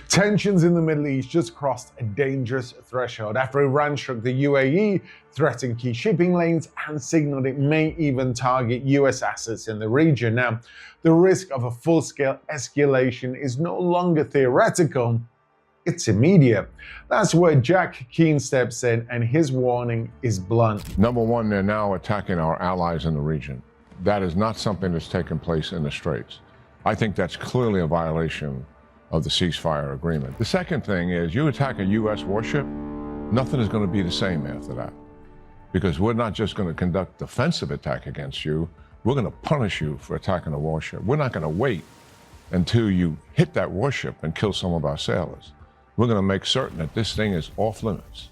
Tensions in the Middle East just crossed a dangerous threshold after Iran struck the UAE, threatened key shipping lanes, and signaled it may even target US assets in the region. Now, the risk of a full-scale escalation is no longer theoretical, it's immediate. That's where Jack Keane steps in, and his warning is blunt. Number one, they're now attacking our allies in the region. That is not something that's taken place in the Straits. I think that's clearly a violation of the ceasefire agreement. The second thing is, you attack a U.S. warship, nothing is going to be the same after that. Because we're not just going to conduct defensive attack against you, we're going to punish you for attacking a warship. We're not going to wait until you hit that warship and kill some of our sailors. We're going to make certain that this thing is off limits.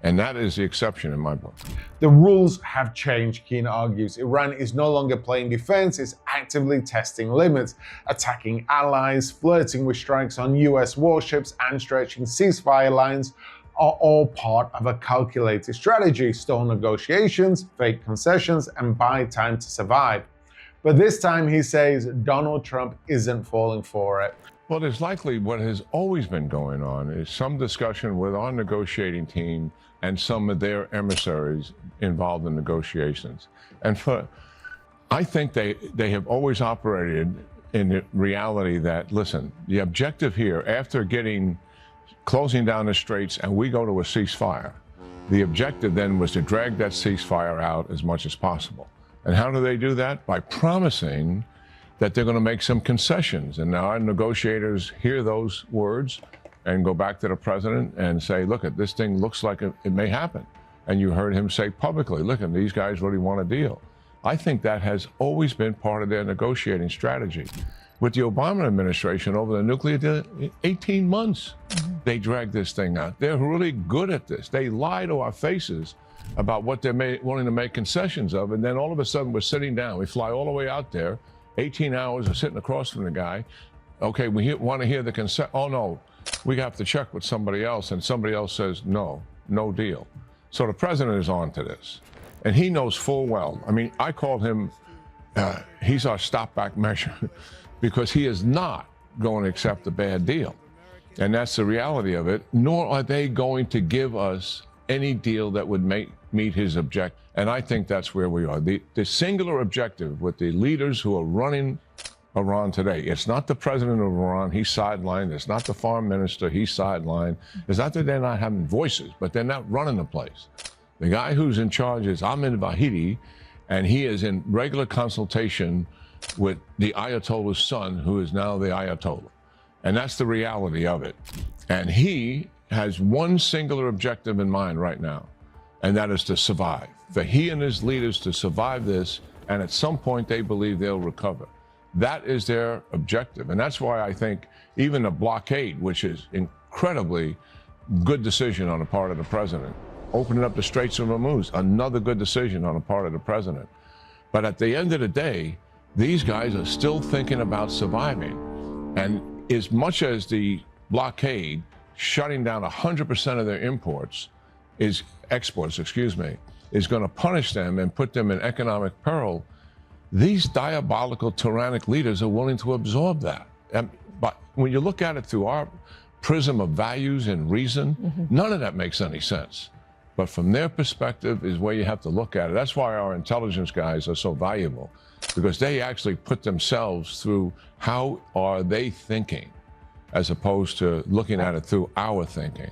And that is the exception in my book. The rules have changed, Keane argues. Iran is no longer playing defense, it's actively testing limits, attacking allies, flirting with strikes on US warships, and stretching ceasefire lines are all part of a calculated strategy: stall negotiations, fake concessions, and buy time to survive. But this time, he says, Donald Trump isn't falling for it. Well, there's likely what has always been going on is some discussion with our negotiating team and some of their emissaries involved in negotiations. And I think they have always operated in the reality that, listen, the objective here, after closing down the straits and we go to a ceasefire, the objective then was to drag that ceasefire out as much as possible. And how do they do that? By promising that they're going to make some concessions. And now our negotiators hear those words and go back to the president and say, look, this thing looks like it may happen. And you heard him say publicly, look, these guys really want a deal. I think that has always been part of their negotiating strategy. With the Obama administration over the nuclear deal, 18 months, they dragged this thing out. They're really good at this. They lie to our faces about what they're willing to make concessions of. And then all of a sudden we're sitting down. We fly all the way out there, 18 hours of sitting across from the guy. Okay, we want to hear the consent. Oh no, we have to check with somebody else. And somebody else says, no deal. So the president is on to this. And he knows full well. I mean, I called him, he's our stopback measure because he is not going to accept a bad deal. And that's the reality of it. Nor are they going to give us any deal that would meet his objective. And I think that's where we are. The singular objective with the leaders who are running Iran today, it's not the president of Iran, he's sidelined. It's not the foreign minister, he's sidelined. It's not that they're not having voices, but they're not running the place. The guy who's in charge is Ahmed Vahidi, and he is in regular consultation with the Ayatollah's son, who is now the Ayatollah. And that's the reality of it. And he has one singular objective in mind right now, and that is to survive. For he and his leaders to survive this, and at some point they believe they'll recover. That is their objective. And that's why I think even a blockade, which is incredibly good decision on the part of the president, opening up the Straits of Hormuz, another good decision on the part of the president. But at the end of the day, these guys are still thinking about surviving. And as much as the blockade shutting down 100% of their exports, is going to punish them and put them in economic peril, these diabolical, tyrannic leaders are willing to absorb that. But when you look at it through our prism of values and reason, none of that makes any sense. But from their perspective is where you have to look at it. That's why our intelligence guys are so valuable, because they actually put themselves through how are they thinking, as opposed to looking at it through our thinking.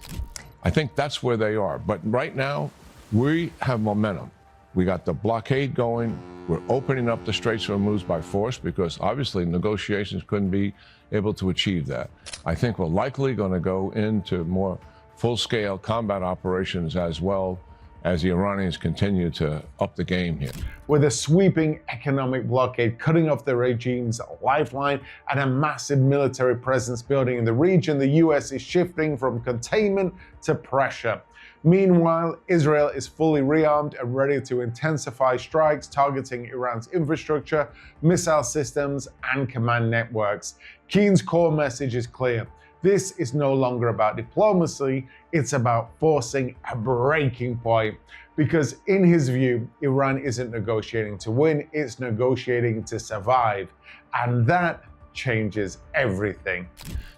I think that's where they are. But right now, we have momentum. We got the blockade going. We're opening up the Straits of Hormuz by force because obviously negotiations couldn't be able to achieve that. I think we're likely going to go into more full-scale combat operations as well as the Iranians continue to up the game here. With a sweeping economic blockade cutting off the regime's lifeline and a massive military presence building in the region, the US is shifting from containment to pressure. Meanwhile, Israel is fully rearmed and ready to intensify strikes targeting Iran's infrastructure, missile systems, and command networks. Keane's core message is clear. This is no longer about diplomacy, it's about forcing a breaking point. Because in his view, Iran isn't negotiating to win, it's negotiating to survive. And that changes everything.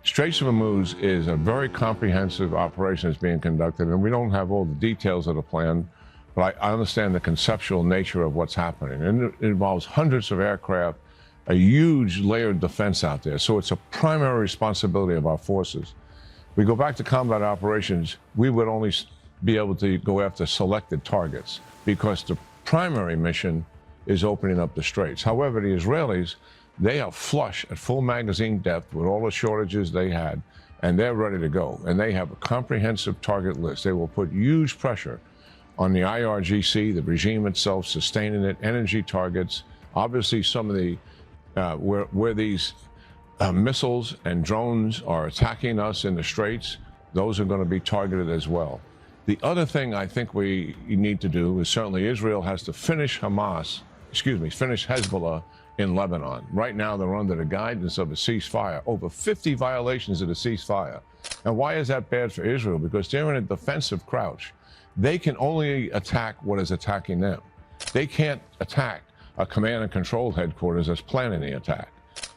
Straits of Hormuz is a very comprehensive operation that's being conducted, and we don't have all the details of the plan, but I understand the conceptual nature of what's happening. And it involves hundreds of aircraft, a huge layered defense out there. So it's a primary responsibility of our forces. We go back to combat operations, we would only be able to go after selected targets because the primary mission is opening up the straits. However, the Israelis, they are flush at full magazine depth with all the shortages they had, and they're ready to go. And they have a comprehensive target list. They will put huge pressure on the IRGC, the regime itself, sustaining it, energy targets. Obviously, some of the, where these missiles and drones are attacking us in the straits, those are going to be targeted as well. The other thing I think we need to do is certainly Israel has to finish Hezbollah in Lebanon. Right now, they're under the guidance of a ceasefire. Over 50 violations of the ceasefire. And why is that bad for Israel? Because they're in a defensive crouch. They can only attack what is attacking them. They can't attack a command and control headquarters that's planning the attack.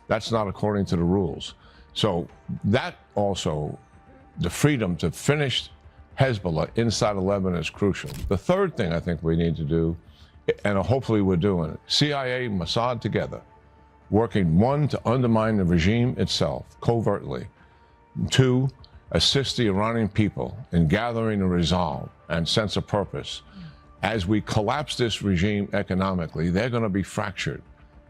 That's not according to the rules. So that also, the freedom to finish Hezbollah inside of Lebanon is crucial. The third thing I think we need to do, and hopefully we're doing it, CIA, Mossad together, working, one, to undermine the regime itself covertly, two, assist the Iranian people in gathering a resolve and sense of purpose. As we collapse this regime economically, they're going to be fractured.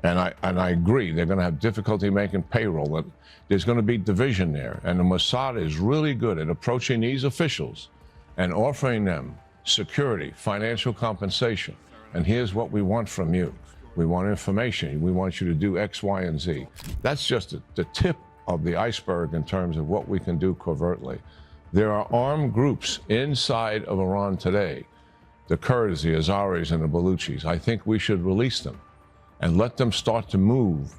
And I agree, they're going to have difficulty making payroll. There's going to be division there. And the Mossad is really good at approaching these officials and offering them security, financial compensation. And here's what we want from you. We want information. We want you to do X, Y, and Z. That's just the tip of the iceberg in terms of what we can do covertly. There are armed groups inside of Iran today, the Kurds, the Azaris, and the Baluchis. I think we should release them and let them start to move